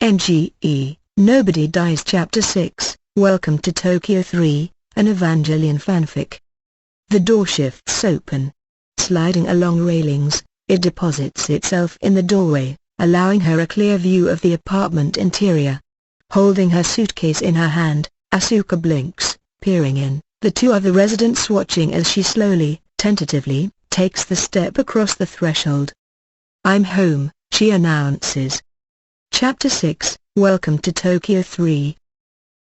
NGE, Nobody Dies Chapter 6, Welcome to Tokyo 3, an Evangelion fanfic. The door shifts open. Sliding along railings, it deposits itself in the doorway, allowing her a clear view of the apartment interior. Holding her suitcase in her hand, Asuka blinks, peering in, the two other residents watching as she slowly, tentatively, takes the step across the threshold. "I'm home," she announces. Chapter 6, Welcome to Tokyo 3.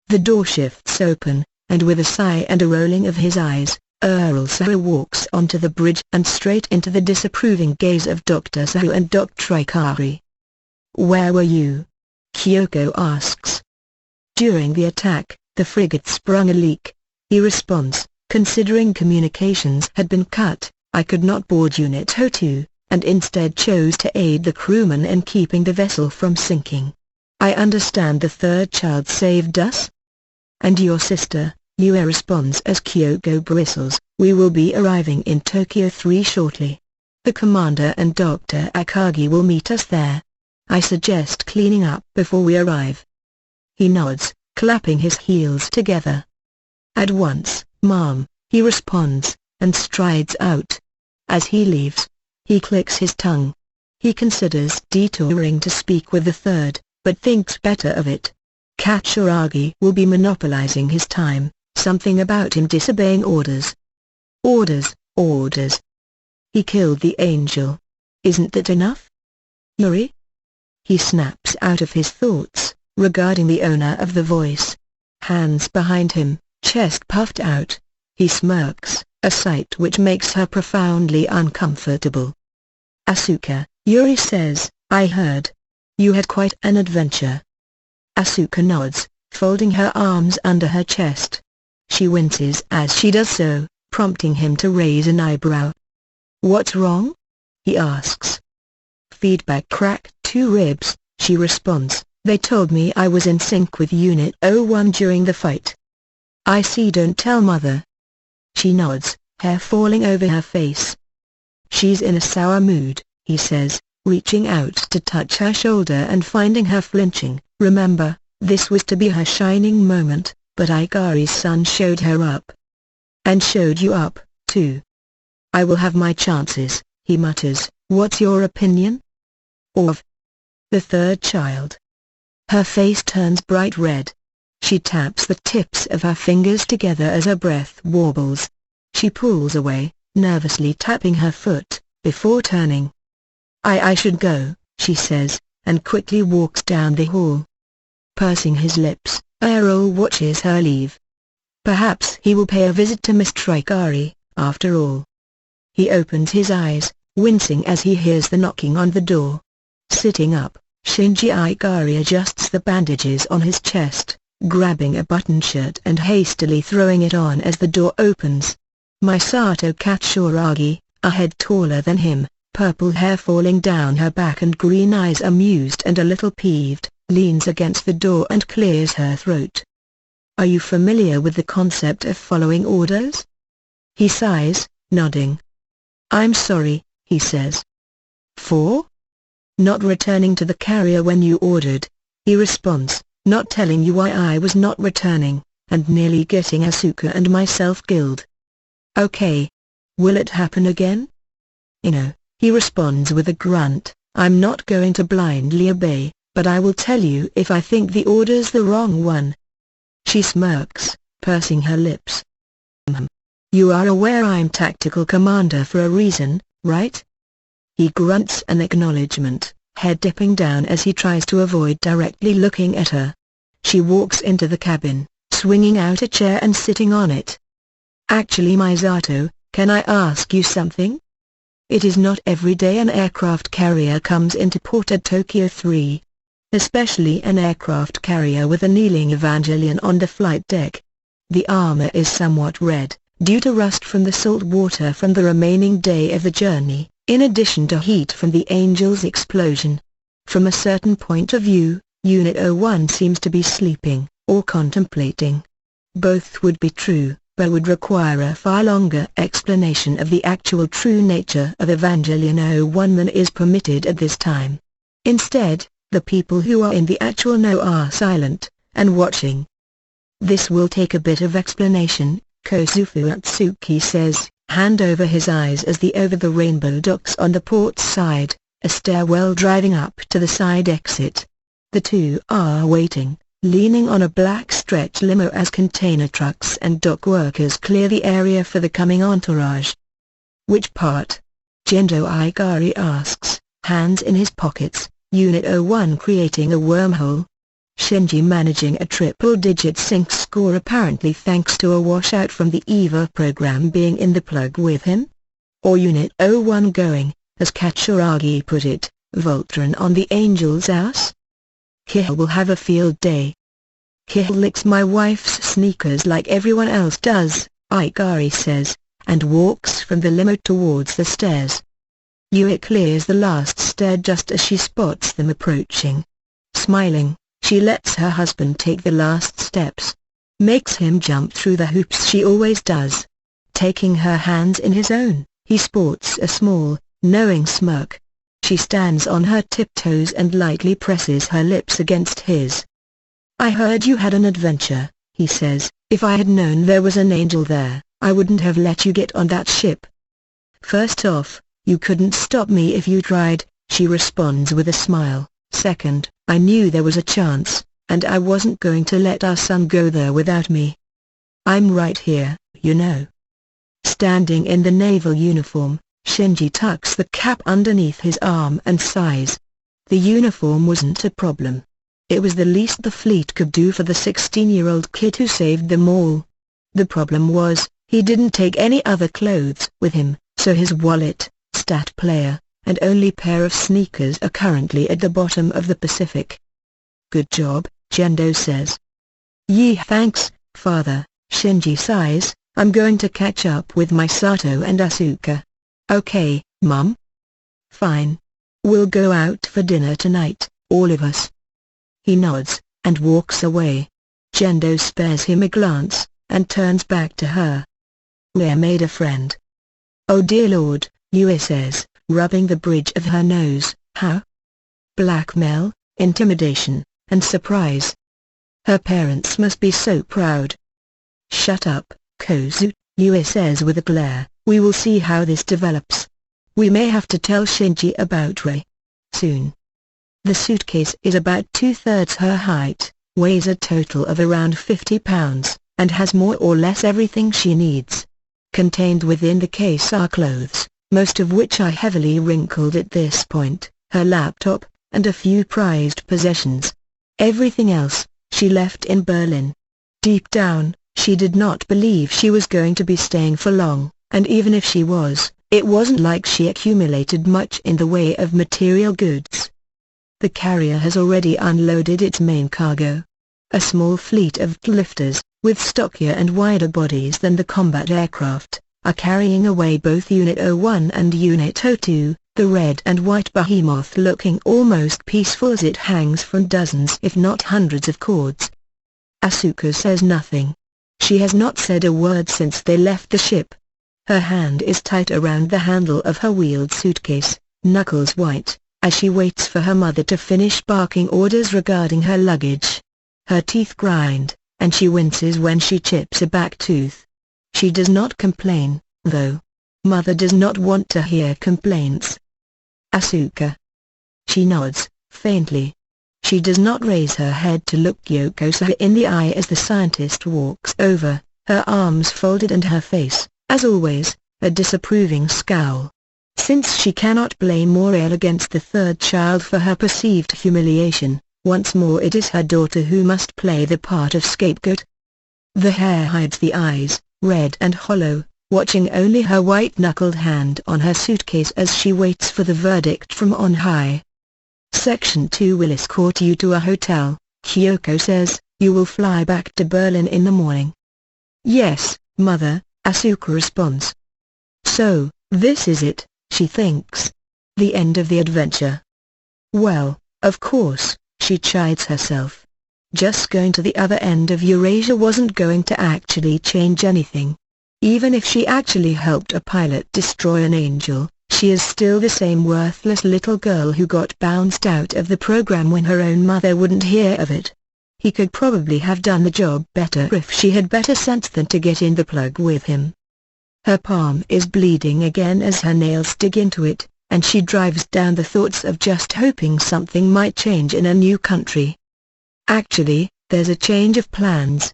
The door shifts open, and with a sigh and a rolling of his eyes, Earl Saru walks onto the bridge and straight into the disapproving gaze of Dr. Saru and Dr. Ikari. "Where were you?" Kyoko asks. "During the attack, the frigate sprung a leak," he responds. "Considering communications had been cut, I could not board Unit 02, and instead chose to aid the crewmen in keeping the vessel from sinking. I understand the third child saved us?" "And your sister," Yue responds as Kyoko bristles. "We will be arriving in Tokyo 3 shortly. The commander and Dr. Akagi will meet us there. I suggest cleaning up before we arrive." He nods, clapping his heels together. "At once, Mom," he responds, and strides out. As he leaves, he clicks his tongue. He considers detouring to speak with the third, but thinks better of it. Katsuragi will be monopolizing his time, something about him disobeying orders. Orders, orders. He killed the angel. Isn't that enough? Yuri? He snaps out of his thoughts, regarding the owner of the voice. Hands behind him, chest puffed out. He smirks, a sight which makes her profoundly uncomfortable. "Asuka," Yuri says, "I heard. You had quite an adventure." Asuka nods, folding her arms under her chest. She winces as she does so, prompting him to raise an eyebrow. "What's wrong?" he asks. "Feedback cracked 2 ribs," she responds. "They told me I was in sync with Unit 01 during the fight." "I see, don't tell Mother." She nods, hair falling over her face. "She's in a sour mood," he says, reaching out to touch her shoulder and finding her flinching. "Remember, this was to be her shining moment, but Ikari's son showed her up." "And showed you up, too." "I will have my chances," he mutters. "What's your opinion?" "Of the third child." Her face turns bright red. She taps the tips of her fingers together as her breath warbles. She pulls away, nervously tapping her foot, before turning. I should go," she says, and quickly walks down the hall. Pursing his lips, Earl watches her leave. Perhaps he will pay a visit to Mr. Ikari, after all. He opens his eyes, wincing as he hears the knocking on the door. Sitting up, Shinji Ikari adjusts the bandages on his chest, grabbing a button shirt and hastily throwing it on as the door opens. Misato Katsuragi, a head taller than him, purple hair falling down her back and green eyes amused and a little peeved, leans against the door and clears her throat. "Are you familiar with the concept of following orders?" He sighs, nodding. "I'm sorry," he says. "For?" "Not returning to the carrier when you ordered," he responds, "not telling you why I was not returning, and nearly getting Asuka and myself killed." "Okay. Will it happen again?" "No," he responds with a grunt. "I'm not going to blindly obey, but I will tell you if I think the order's the wrong one." She smirks, pursing her lips. "You are aware I'm tactical commander for a reason, right?" He grunts an acknowledgement, head dipping down as he tries to avoid directly looking at her. She walks into the cabin, swinging out a chair and sitting on it. "Actually, Misato, can I ask you something? It is not every day an aircraft carrier comes into port at Tokyo 3. Especially an aircraft carrier with a kneeling Evangelion on the flight deck. The armor is somewhat red, due to rust from the salt water from the remaining day of the journey, in addition to heat from the Angel's explosion. From a certain point of view, Unit 01 seems to be sleeping, or contemplating. Both would be true, but would require a far longer explanation of the actual true nature of Evangelion 01 than is permitted at this time. Instead, The people who are in the actual know are silent, and watching. This will take a bit of explanation, Kozufu Atsuki says, hand over his eyes as the over-the-rainbow docks on the port side, a stairwell driving up to the side exit. The two are waiting, leaning on a black stretch limo as container trucks and dock workers clear the area for the coming entourage. Which part? Gendo Igari asks, hands in his pockets, Unit 01 creating a wormhole. Shinji managing a triple-digit sync score apparently thanks to a washout from the EVA program being in the plug with him? Or Unit 01 going, as Katsuragi put it, Voltron on the angel's ass? Kihel will have a field day. Kihel licks my wife's sneakers like everyone else does, Igari says, and walks from the limo towards the stairs. Yui clears the last stair just as she spots them approaching. Smiling, she lets her husband take the last steps. Makes him jump through the hoops she always does. Taking her hands in his own, he sports a small, knowing smirk. She stands on her tiptoes and lightly presses her lips against his. I heard you had an adventure, he says. If I had known there was an angel there, I wouldn't have let you get on that ship. First off, you couldn't stop me if you tried, she responds with a smile. Second, I knew there was a chance, and I wasn't going to let our son go there without me. I'm right here, you know. Standing in the naval uniform, Shinji tucks the cap underneath his arm and sighs. The uniform wasn't a problem. It was the least the fleet could do for the 16-year-old kid who saved them all. The problem was, he didn't take any other clothes with him, so his wallet, stat player, and only pair of sneakers are currently at the bottom of the Pacific. Good job, Gendo says. Yee thanks, father, Shinji sighs, I'm going to catch up with my Sato and Asuka. Okay, Mum? Fine. We'll go out for dinner tonight, all of us. He nods, and walks away. Gendo spares him a glance, and turns back to her. We're made a friend. Oh dear Lord, Yui says, rubbing the bridge of her nose. How? Blackmail, intimidation, and surprise. Her parents must be so proud. Shut up, Kozu, Yui says with a glare. We will see how this develops. We may have to tell Shinji about Rei. Soon. The suitcase is about 2/3 her height, weighs a total of around 50 pounds, and has more or less everything she needs. Contained within the case are clothes, most of which are heavily wrinkled at this point, her laptop, and a few prized possessions. Everything else, she left in Berlin. Deep down, she did not believe she was going to be staying for long, and even if she was, it wasn't like she accumulated much in the way of material goods. The carrier has already unloaded its main cargo. A small fleet of lifters, with stockier and wider bodies than the combat aircraft, are carrying away both Unit 01 and Unit 02, the red and white behemoth looking almost peaceful as it hangs from dozens if not hundreds of cords. Asuka says nothing. She has not said a word since they left the ship. Her hand is tight around the handle of her wheeled suitcase, knuckles white, as she waits for her mother to finish barking orders regarding her luggage. Her teeth grind, and she winces when she chips a back tooth. She does not complain, though. Mother does not want to hear complaints. Asuka. She nods, faintly. She does not raise her head to look Yokosuka in the eye as the scientist walks over, her arms folded and her face, as always, a disapproving scowl. Since she cannot blame Moriel against the third child for her perceived humiliation, once more it is her daughter who must play the part of scapegoat. The hair hides the eyes, red and hollow, watching only her white-knuckled hand on her suitcase as she waits for the verdict from on high. Section 2 will escort you to a hotel, Kyoko says. You will fly back to Berlin in the morning. Yes, Mother, Asuka responds. So, this is it, she thinks. The end of the adventure. Well, of course, she chides herself. Just going to the other end of Eurasia wasn't going to actually change anything. Even if she actually helped a pilot destroy an angel, She is still the same worthless little girl who got bounced out of the program when her own mother wouldn't hear of it. He could probably have done the job better if she had better sense than to get in the plug with him. Her palm is bleeding again as her nails dig into it, and she drives down the thoughts of just hoping something might change in a new country. Actually, there's a change of plans.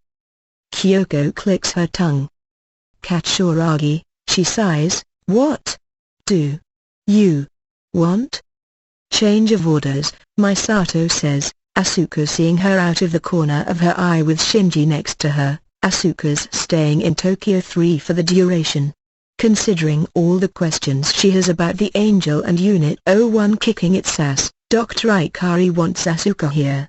Kyoko clicks her tongue. Katsuragi, she sighs, what do you want? Change of orders, Misato says, Asuka seeing her out of the corner of her eye with Shinji next to her. Asuka's staying in Tokyo 3 for the duration. Considering all the questions she has about the Angel and Unit 01 kicking its ass, Dr. Ikari wants Asuka here.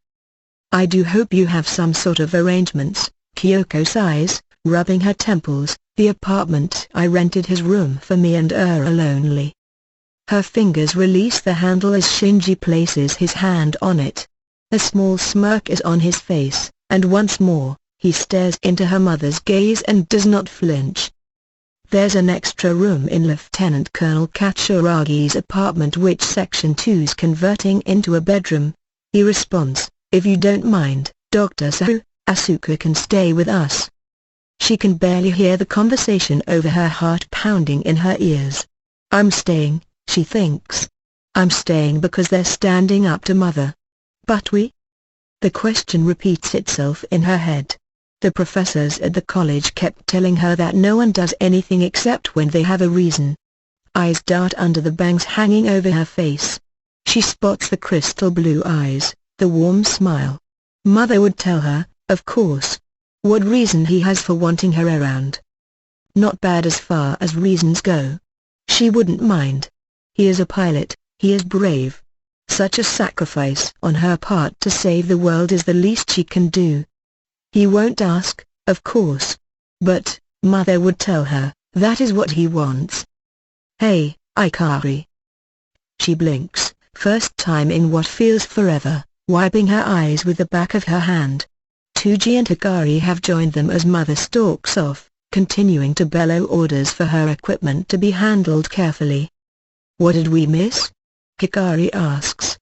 I do hope you have some sort of arrangements, Kyoko sighs, rubbing her temples. The apartment I rented his room for me and alone. Her fingers release the handle as Shinji places his hand on it. A small smirk is on his face, and once more, he stares into her mother's gaze and does not flinch. There's an extra room in Lieutenant Colonel Katsuragi's apartment which Section 2's converting into a bedroom. He responds, if you don't mind, Dr. Sahu, Asuka can stay with us. She can barely hear the conversation over her heart pounding in her ears. I'm staying, she thinks. I'm staying because they're standing up to Mother. But we? The question repeats itself in her head. The professors at the college kept telling her that no one does anything except when they have a reason. Eyes dart under the bangs hanging over her face. She spots the crystal blue eyes, the warm smile. Mother would tell her, of course. What reason he has for wanting her around? Not bad as far as reasons go. She wouldn't mind. He is a pilot, he is brave. Such a sacrifice on her part to save the world is the least she can do. He won't ask, of course. But, Mother would tell her, that is what he wants. Hey, Ikari. She blinks, first time in what feels forever, wiping her eyes with the back of her hand. Tuji and Hikari have joined them as Mother stalks off, continuing to bellow orders for her equipment to be handled carefully. What did we miss? Hikari asks.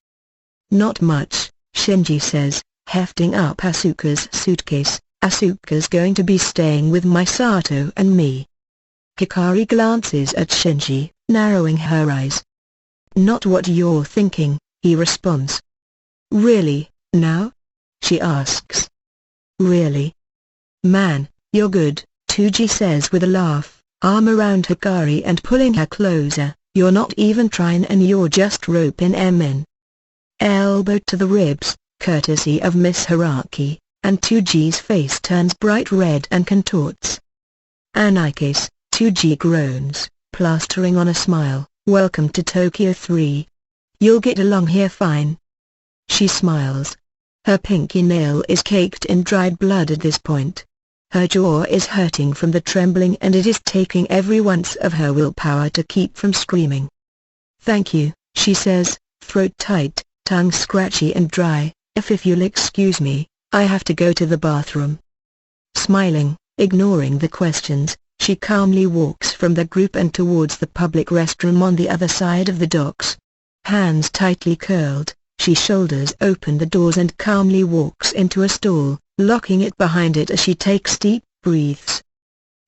Not much, Shinji says, hefting up Asuka's suitcase. Asuka's going to be staying with Misato and me. Hikari glances at Shinji, narrowing her eyes. Not what you're thinking, he responds. Really, now? She asks. Really? Man, you're good, Tuji says with a laugh, arm around Hikari and pulling her closer. You're not even trying and you're just roping em in. Elbow to the ribs, courtesy of Miss Hiraki, and Tuji's face turns bright red and contorts. Anikase, Tuji groans, plastering on a smile, welcome to Tokyo 3. You'll get along here fine. She smiles. Her pinky nail is caked in dried blood at this point. Her jaw is hurting from the trembling and it is taking every ounce of her willpower to keep from screaming. Thank you, she says, throat tight, tongue scratchy and dry. If you'll excuse me, I have to go to the bathroom. Smiling, ignoring the questions, she calmly walks from the group and towards the public restroom on the other side of the docks. Hands tightly curled, she shoulders open the doors and calmly walks into a stall, locking it behind it as she takes deep breaths.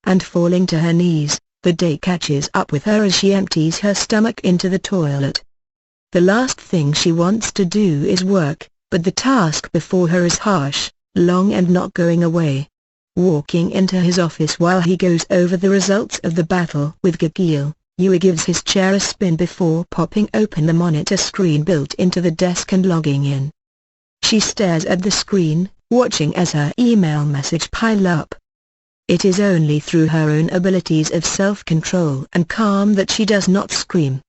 And falling to her knees, the day catches up with her as she empties her stomach into the toilet. The last thing she wants to do is work, but the task before her is harsh, long and not going away. Walking into his office while he goes over the results of the battle with Gagil, Yui gives his chair a spin before popping open the monitor screen built into the desk and logging in. She stares at the screen, watching as her email message pile up. It is only through her own abilities of self-control and calm that she does not scream.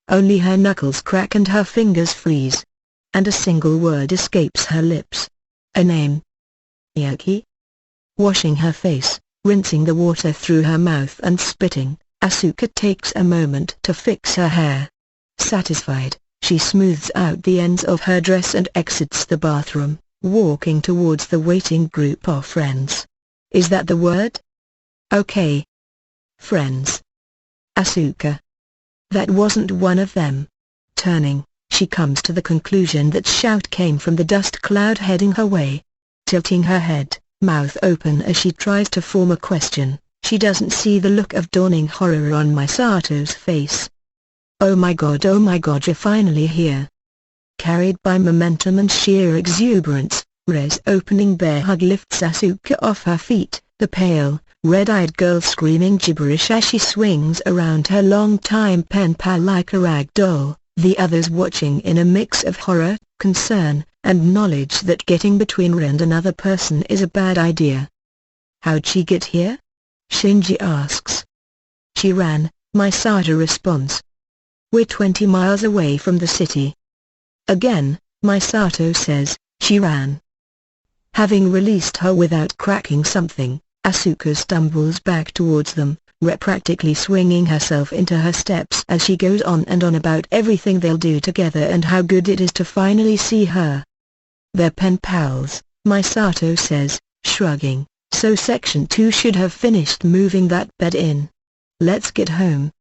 Only her knuckles crack and her fingers freeze. And a single word escapes her lips. A name. Yaki? Washing her face, rinsing the water through her mouth and spitting, Asuka takes a moment to fix her hair. Satisfied, she smooths out the ends of her dress and exits the bathroom, walking towards the waiting group of friends. Is that the word? Okay. Friends. Asuka. That wasn't one of them. Turning, she comes to the conclusion that shout came from the dust cloud heading her way. Tilting her head, mouth open as she tries to form a question, she doesn't see the look of dawning horror on Misato's face. Oh my god, you're finally here. Carried by momentum and sheer exuberance, Rei's opening bear hug lifts Asuka off her feet, the pale, red-eyed girl screaming gibberish as she swings around her long-time pen pal like a rag doll, the others watching in a mix of horror, concern, and knowledge that getting between Rei and another person is a bad idea. How'd she get here? Shinji asks. She ran, Misato responds. We're 20 miles away from the city. Again, Misato says, she ran. Having released her without cracking something, Asuka stumbles back towards them, Rei practically swinging herself into her steps as she goes on and on about everything they'll do together and how good it is to finally see her. They're pen pals, Misato says, shrugging, so Section 2 should have finished moving that bed in. Let's get home.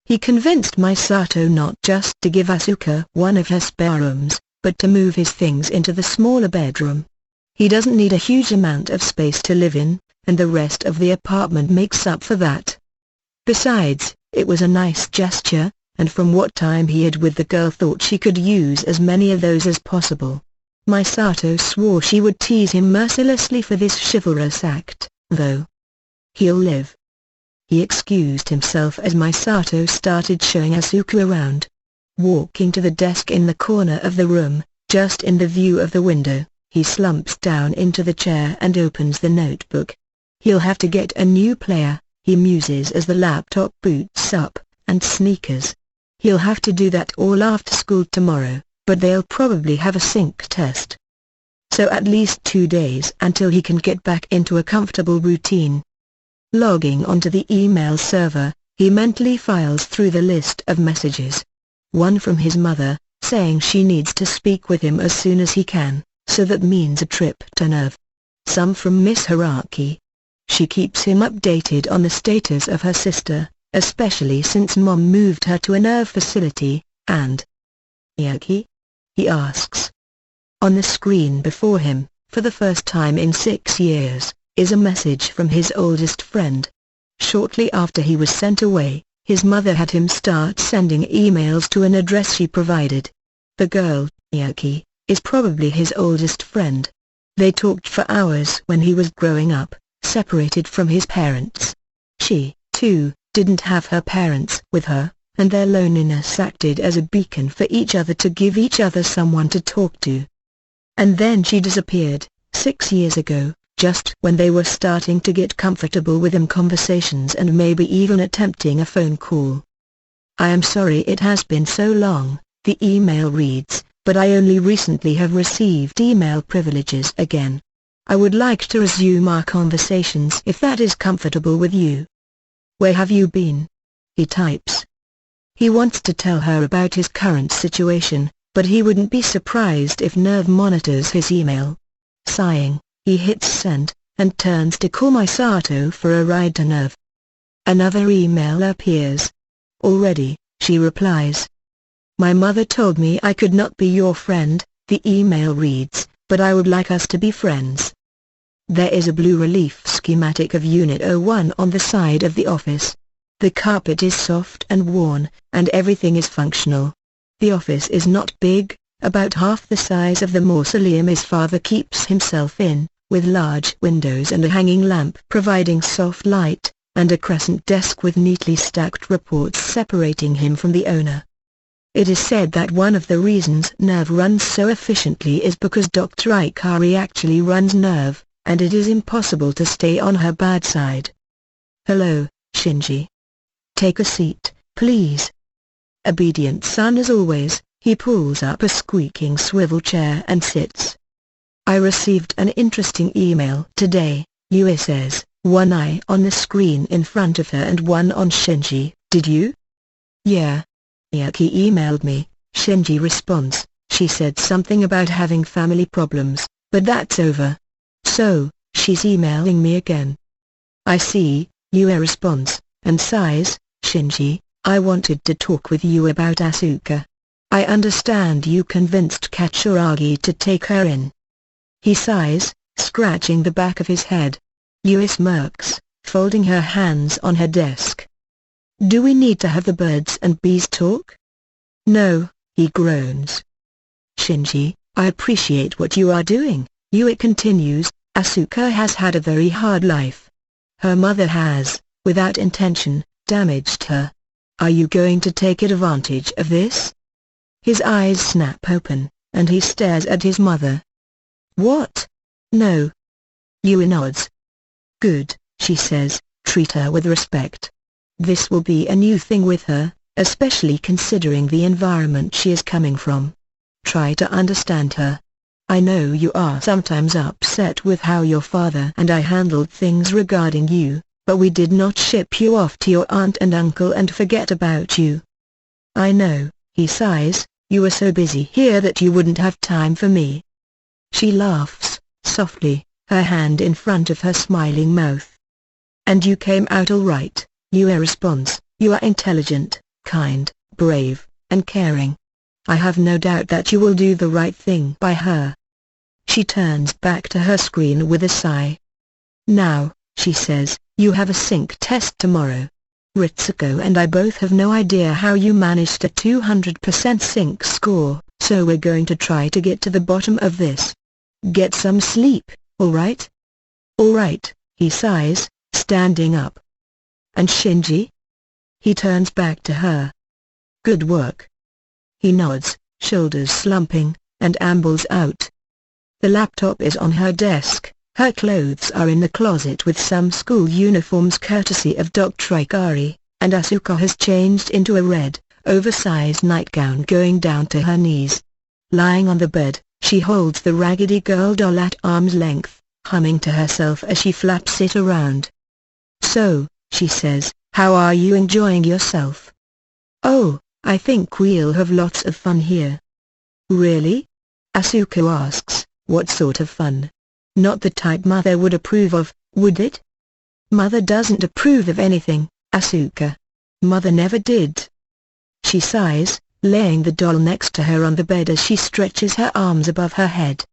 He convinced Misato not just to give Asuka one of her spare rooms, but to move his things into the smaller bedroom. He doesn't need a huge amount of space to live in, and the rest of the apartment makes up for that. Besides, it was a nice gesture, and from what time he had with the girl thought she could use as many of those as possible. Misato swore she would tease him mercilessly for this chivalrous act, though. He'll live. He excused himself as Misato started showing Asuka around. Walking to the desk in the corner of the room, just in the view of the window, he slumps down into the chair and opens the notebook. He'll have to get a new player, he muses as the laptop boots up, and sneakers. He'll have to do that all after school tomorrow, but they'll probably have a sync test. So at least 2 days until he can get back into a comfortable routine. Logging onto the email server, he mentally files through the list of messages. One from his mother, saying she needs to speak with him as soon as he can, so that means a trip to Nerve. Some from Miss Hiraki. She keeps him updated on the status of her sister, especially since Mom moved her to a Nerve facility, and Miyaki? He asks. On the screen before him, for the first time in 6 years, is a message from his oldest friend. Shortly after he was sent away, his mother had him start sending emails to an address she provided. The girl, Miyaki, is probably his oldest friend. They talked for hours when he was growing up, separated from his parents. She, too, didn't have her parents with her, and their loneliness acted as a beacon for each other to give each other someone to talk to. And then she disappeared, 6 years ago, just when they were starting to get comfortable with conversations and maybe even attempting a phone call. I am sorry it has been so long, the email reads, but I only recently have received email privileges again. I would like to resume our conversations if that is comfortable with you. Where have you been? He types. He wants to tell her about his current situation, but he wouldn't be surprised if Nerve monitors his email. Sighing, he hits send, and turns to call Misato for a ride to Nerve. Another email appears. Already, she replies. My mother told me I could not be your friend, the email reads, but I would like us to be friends. There is a blue relief schematic of Unit 01 on the side of the office. The carpet is soft and worn, and everything is functional. The office is not big, about half the size of the mausoleum his father keeps himself in, with large windows and a hanging lamp providing soft light, and a crescent desk with neatly stacked reports separating him from the owner. It is said that one of the reasons Nerve runs so efficiently is because Dr. Ikari actually runs Nerve, and it is impossible to stay on her bad side. Hello, Shinji. Take a seat, please. Obedient son as always, he pulls up a squeaking swivel chair and sits. I received an interesting email today, Yui says, one eye on the screen in front of her and one on Shinji. Did you? Yeah. Miyaki emailed me, Shinji responds. She said something about having family problems, but that's over. So, she's emailing me again. I see, Yui responds, and sighs. Shinji, I wanted to talk with you about Asuka. I understand you convinced Katsuragi to take her in." He sighs, scratching the back of his head. Yui smirks, folding her hands on her desk. "Do we need to have the birds and bees talk?" "No," he groans. "Shinji, I appreciate what you are doing," Yui continues. "Asuka has had a very hard life. Her mother has, without intention, damaged her. Are you going to take advantage of this?" His eyes snap open, and he stares at his mother. "What? No." Yui nods. "Good," she says, "treat her with respect. This will be a new thing with her, especially considering the environment she is coming from. Try to understand her. I know you are sometimes upset with how your father and I handled things regarding you, but we did not ship you off to your aunt and uncle and forget about you." "I know," he sighs, "you were so busy here that you wouldn't have time for me." She laughs, softly, her hand in front of her smiling mouth. "And you came out all right," Yui responds. "You are intelligent, kind, brave, and caring. I have no doubt that you will do the right thing by her." She turns back to her screen with a sigh. "Now," she says, "you have a sync test tomorrow. Ritsuko and I both have no idea how you managed a 200% sync score, so we're going to try to get to the bottom of this. Get some sleep, all right?" "All right," he sighs, standing up. "And Shinji?" He turns back to her. "Good work." He nods, shoulders slumping, and ambles out. The laptop is on her desk, her clothes are in the closet with some school uniforms courtesy of Dr. Ikari, and Asuka has changed into a red, oversized nightgown going down to her knees. Lying on the bed, she holds the Raggedy Girl doll at arm's length, humming to herself as she flaps it around. "So," she says, "how are you enjoying yourself?" "Oh, I think we'll have lots of fun here." "Really?" Asuka asks, "What sort of fun? Not the type Mother would approve of, would it?" "Mother doesn't approve of anything, Asuka. Mother never did." She sighs, laying the doll next to her on the bed as she stretches her arms above her head.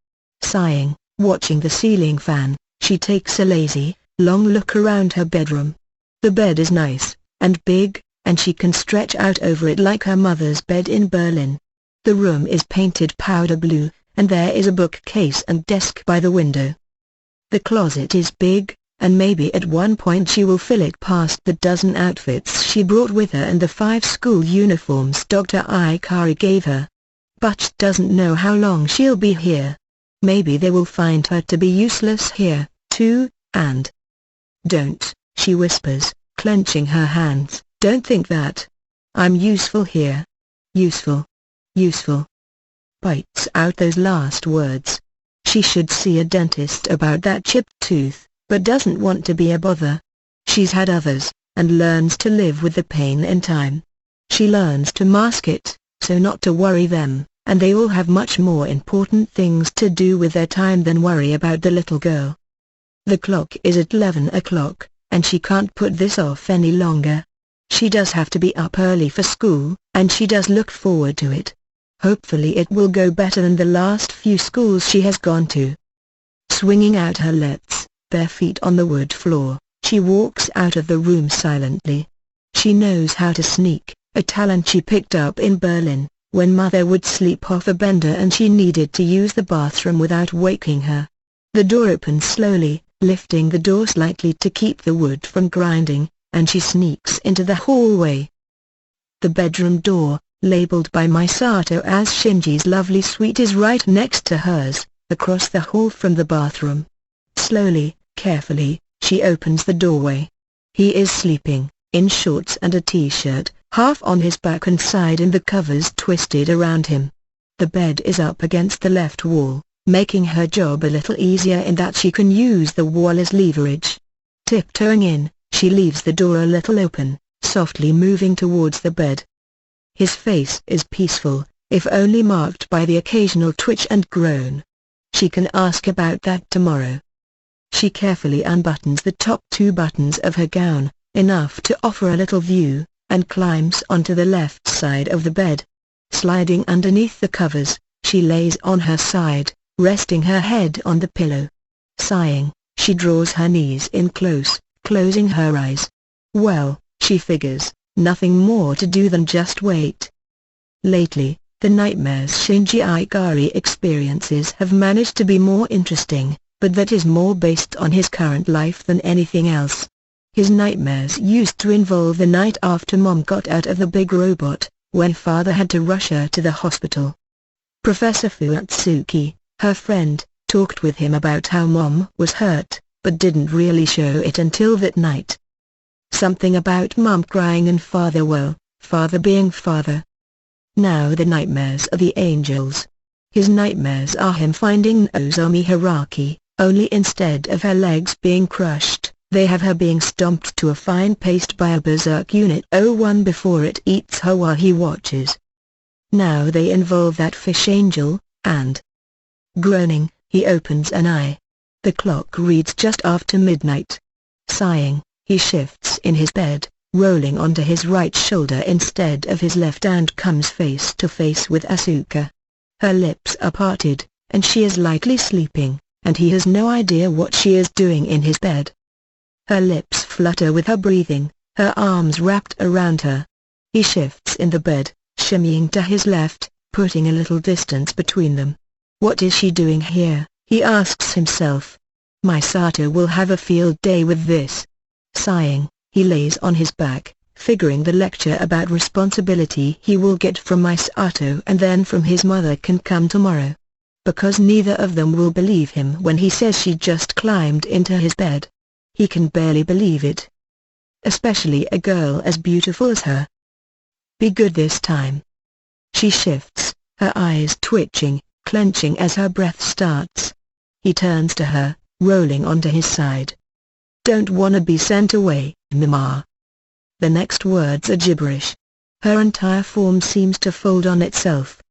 Sighing, watching the ceiling fan, she takes a lazy, long look around her bedroom. The bed is nice, and big, and she can stretch out over it like her mother's bed in Berlin. The room is painted powder blue, and there is a bookcase and desk by the window. The closet is big, and maybe at one point she will fill it past the dozen outfits she brought with her and the 5 school uniforms Dr. Ikari gave her. But she doesn't know how long she'll be here. Maybe they will find her to be useless here, too, and... "Don't," she whispers, clenching her hands, "don't think that. I'm useful here. Useful. Useful." Bites out those last words. She should see a dentist about that chipped tooth, but doesn't want to be a bother. She's had others, and learns to live with the pain in time. She learns to mask it, so not to worry them, and they all have much more important things to do with their time than worry about the little girl. The clock is at 11 o'clock, and she can't put this off any longer. She does have to be up early for school, and she does look forward to it. Hopefully it will go better than the last few schools she has gone to. Swinging out her legs, bare feet on the wood floor, she walks out of the room silently. She knows how to sneak, a talent she picked up in Berlin, when Mother would sleep off a bender and she needed to use the bathroom without waking her. The door opens slowly, lifting the door slightly to keep the wood from grinding, and she sneaks into the hallway. The bedroom door, labeled by Misato as Shinji's lovely suite, is right next to hers, across the hall from the bathroom. Slowly, carefully, she opens the doorway. He is sleeping, in shorts and a t-shirt, half on his back and side and the covers twisted around him. The bed is up against the left wall, making her job a little easier in that she can use the wall as leverage. Tiptoeing in, she leaves the door a little open, softly moving towards the bed. His face is peaceful, if only marked by the occasional twitch and groan. She can ask about that tomorrow. She carefully unbuttons the top 2 buttons of her gown, enough to offer a little view, and climbs onto the left side of the bed. Sliding underneath the covers, she lays on her side, resting her head on the pillow. Sighing, she draws her knees in close, closing her eyes. Well, she figures, nothing more to do than just wait. Lately, the nightmares Shinji Ikari experiences have managed to be more interesting, but that is more based on his current life than anything else. His nightmares used to involve the night after Mom got out of the big robot, when Father had to rush her to the hospital. Professor Fuatsuki, her friend, talked with him about how Mom was hurt, but didn't really show it until that night. Something about Mom crying and Father being Father. Now the nightmares are the angels. His nightmares are him finding Nozomi Hiraki, only instead of her legs being crushed, they have her being stomped to a fine paste by a berserk Unit 01 before it eats her while he watches. Now they involve that fish angel, and... Groaning, he opens an eye. The clock reads just after midnight. Sighing, he shifts in his bed, rolling onto his right shoulder instead of his left and comes face to face with Asuka. Her lips are parted, and she is lightly sleeping, and he has no idea what she is doing in his bed. Her lips flutter with her breathing, her arms wrapped around her. He shifts in the bed, shimmying to his left, putting a little distance between them. What is she doing here, he asks himself. Misato will have a field day with this. Sighing, he lays on his back, figuring the lecture about responsibility he will get from Misato and then from his mother can come tomorrow. Because neither of them will believe him when he says she just climbed into his bed. He can barely believe it. Especially a girl as beautiful as her. Be good this time. She shifts, her eyes twitching, clenching as her breath starts. He turns to her, rolling onto his side. Don't wanna be sent away, Mama. The next words are gibberish. Her entire form seems to fold on itself.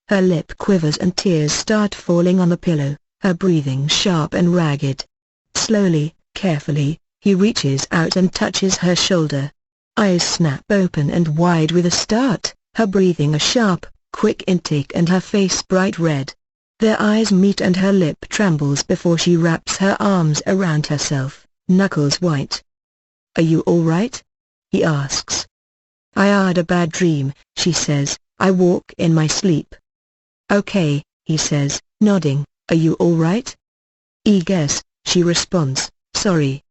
Her lip quivers and tears start falling on the pillow, her breathing sharp and ragged. Slowly, carefully, he reaches out and touches her shoulder. Eyes snap open and wide with a start, her breathing a sharp, quick intake and her face bright red. Their eyes meet and her lip trembles before she wraps her arms around herself, knuckles white. Are you alright? He asks. I had a bad dream, she says, I walk in my sleep. Okay, he says, nodding, are you alright? Guess, she responds, sorry.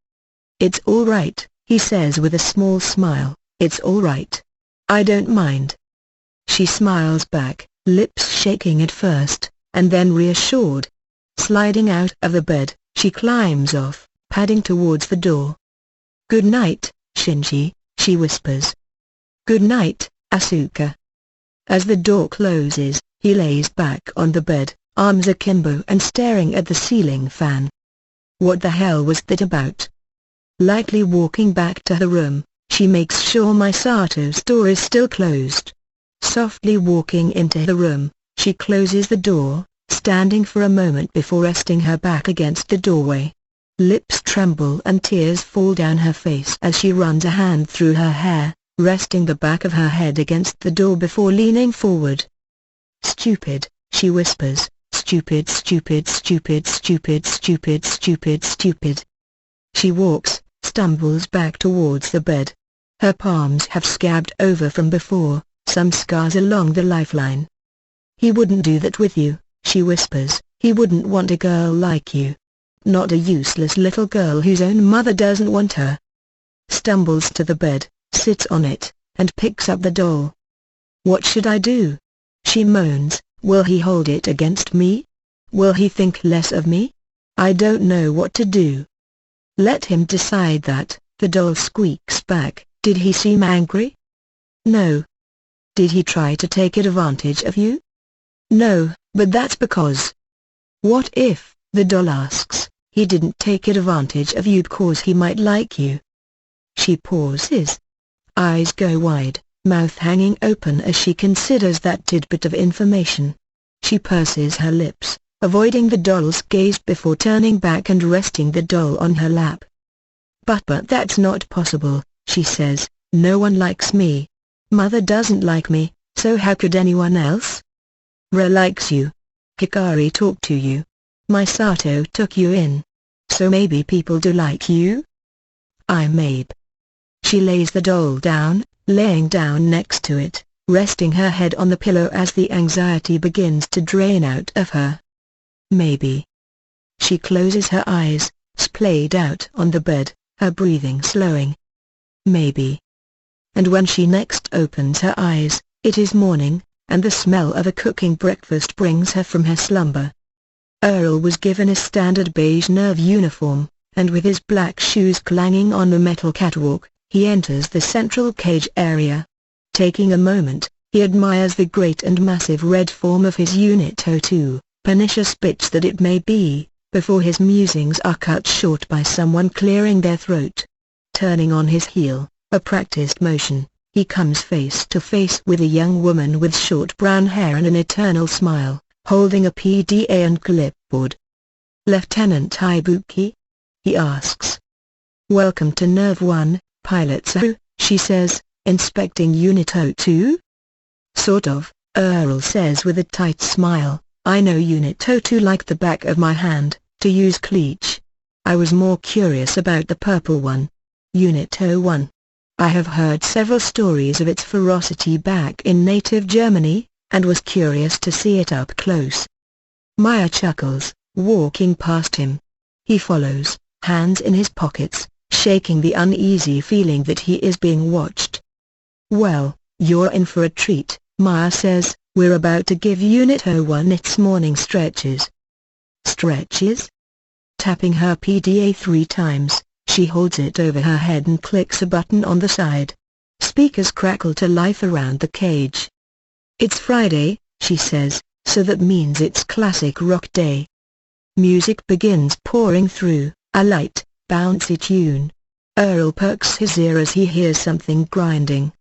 It's alright, he says with a small smile, it's alright. I don't mind. She smiles back, lips shaking at first, and then reassured. Sliding out of the bed, she climbs off, padding towards the door. Good night, Shinji, she whispers. Good night, Asuka. As the door closes, he lays back on the bed, arms akimbo and staring at the ceiling fan. What the hell was that about? Lightly walking back to her room, she makes sure Misato's door is still closed. Softly walking into the room, she closes the door, standing for a moment before resting her back against the doorway. Lips tremble and tears fall down her face as she runs a hand through her hair, resting the back of her head against the door before leaning forward. Stupid, she whispers, stupid, stupid, stupid, stupid, stupid, stupid, stupid. She walks, stumbles back towards the bed. Her palms have scabbed over from before, some scars along the lifeline. He wouldn't do that with you, she whispers, he wouldn't want a girl like you. Not a useless little girl whose own mother doesn't want her. Stumbles to the bed, sits on it, and picks up the doll. What should I do? She moans, will he hold it against me? Will he think less of me? I don't know what to do. Let him decide that, the doll squeaks back, did he seem angry? No. Did he try to take advantage of you? No, but that's because. What if, the doll asks, he didn't take advantage of you because he might like you? She pauses. Eyes go wide, mouth hanging open as she considers that tidbit of information. She purses her lips, avoiding the doll's gaze before turning back and resting the doll on her lap. But that's not possible, she says, No one likes me. Mother doesn't like me, so how could anyone else? Ra likes you. Hikari talked to you. Misato took you in. So maybe people do like you? I'm Abe. She lays the doll down, laying down next to it, resting her head on the pillow as the anxiety begins to drain out of her. Maybe. She closes her eyes, splayed out on the bed, her breathing slowing. Maybe. And when she next opens her eyes, it is morning, and the smell of a cooking breakfast brings her from her slumber. Earl was given a standard beige nerve uniform, and with his black shoes clanging on the metal catwalk, he enters the central cage area. Taking a moment, he admires the great and massive red form of his Unit 02, pernicious bitch that it may be, before his musings are cut short by someone clearing their throat. Turning on his heel, a practiced motion, he comes face to face with a young woman with short brown hair and an eternal smile, holding a PDA and clipboard. "Lieutenant Ibuki?" he asks. "Welcome to Nerve 1, Pilot Saru," she says, inspecting Unit 02. "Sort of," Earl says with a tight smile. "I know Unit 02 like the back of my hand, to use cliche. I was more curious about the purple one. Unit 01. I have heard several stories of its ferocity back in native Germany, and was curious to see it up close." Maya chuckles, walking past him. He follows, hands in his pockets, shaking the uneasy feeling that he is being watched. "Well, you're in for a treat," Maya says. "We're about to give Unit 01 its morning stretches." "Stretches?" Tapping her PDA 3 times, she holds it over her head and clicks a button on the side. Speakers crackle to life around the cage. "It's Friday," she says, "so that means it's classic rock day." Music begins pouring through, a light, bouncy tune. Earl perks his ear as he hears something grinding.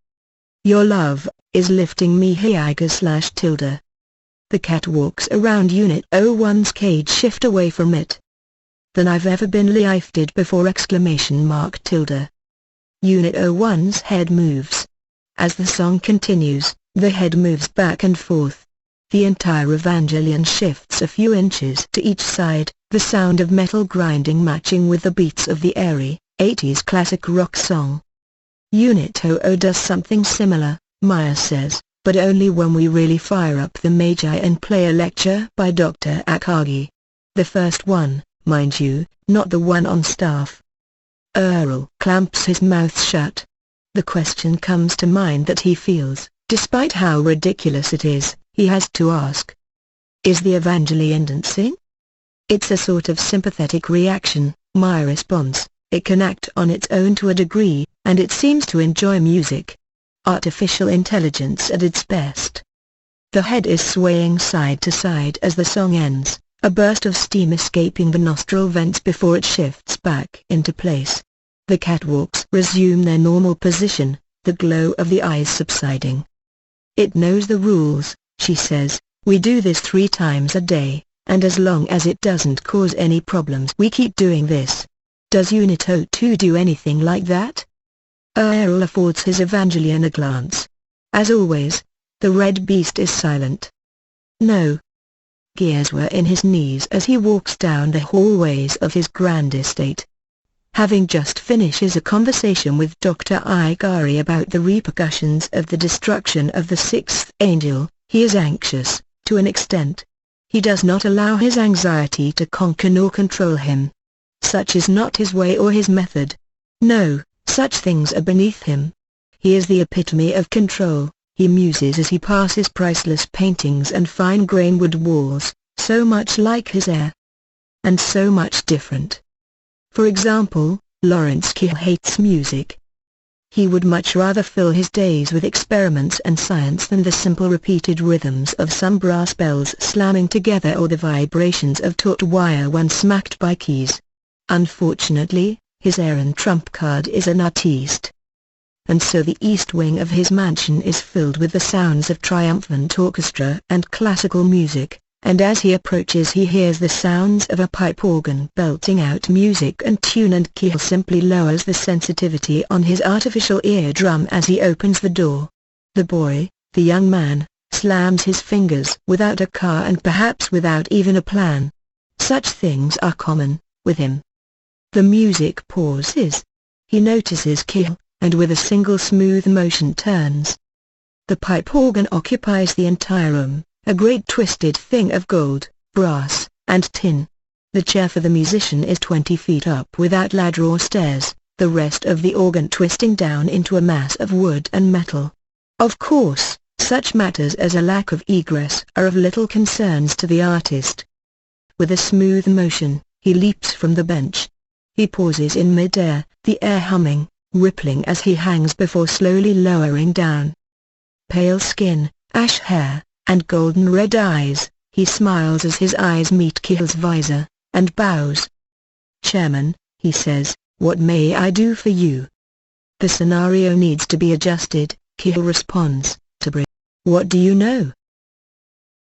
"Your love is lifting me Heiga/tilde." The catwalks around Unit 01's cage shift away from it. "Than I've ever been lifted before!" tilde. Unit 01's head moves. As the song continues, the head moves back and forth. The entire Evangelion shifts a few inches to each side, the sound of metal grinding matching with the beats of the airy, 80s classic rock song. Unit 00 does something similar, Maya says, but only when we really fire up the Magi and play a lecture by Dr. Akagi. The first one, mind you, not the one on staff. Earl clamps his mouth shut. The question comes to mind that he feels, despite how ridiculous it is, he has to ask. Is the Evangelion dancing? It's a sort of sympathetic reaction, Maya responds. It can act on its own to a degree, and it seems to enjoy music. Artificial intelligence at its best. The head is swaying side to side as the song ends, a burst of steam escaping the nostril vents before it shifts back into place. The catwalks resume their normal position, the glow of the eyes subsiding. "It knows the rules," she says. "We do this 3 times a day, and as long as it doesn't cause any problems we keep doing this. Does Unit 02 do anything like that?" Earl affords his Evangelion a glance. As always, the red beast is silent. "No." Gears were in his knees as he walks down the hallways of his grand estate. Having just finishes a conversation with Dr. Igari about the repercussions of the destruction of the 6th angel, he is anxious, to an extent. He does not allow his anxiety to conquer nor control him. Such is not his way or his method. No, such things are beneath him. He is the epitome of control, he muses as he passes priceless paintings and fine-grained wood walls, so much like his heir. And so much different. For example, Lawrence Key hates music. He would much rather fill his days with experiments and science than the simple repeated rhythms of some brass bells slamming together or the vibrations of taut wire when smacked by keys. Unfortunately, his heir and trump card is an artiste. And so the east wing of his mansion is filled with the sounds of triumphant orchestra and classical music, and as he approaches he hears the sounds of a pipe organ belting out music and tune, and Keel simply lowers the sensitivity on his artificial eardrum as he opens the door. The boy, the young man, slams his fingers without a car and perhaps without even a plan. Such things are common with him. The music pauses. He notices Keel, and with a single smooth motion turns. The pipe organ occupies the entire room, a great twisted thing of gold, brass, and tin. The chair for the musician is 20 feet up without ladder or stairs, the rest of the organ twisting down into a mass of wood and metal. Of course, such matters as a lack of egress are of little concern to the artist. With a smooth motion, he leaps from the bench. He pauses in mid-air, the air humming, rippling as he hangs before slowly lowering down. Pale skin, ash hair, and golden red eyes, he smiles as his eyes meet Keel's visor, and bows. "Chairman," he says, "what may I do for you?" "The scenario needs to be adjusted," Keel responds, "to bring." "What do you know?"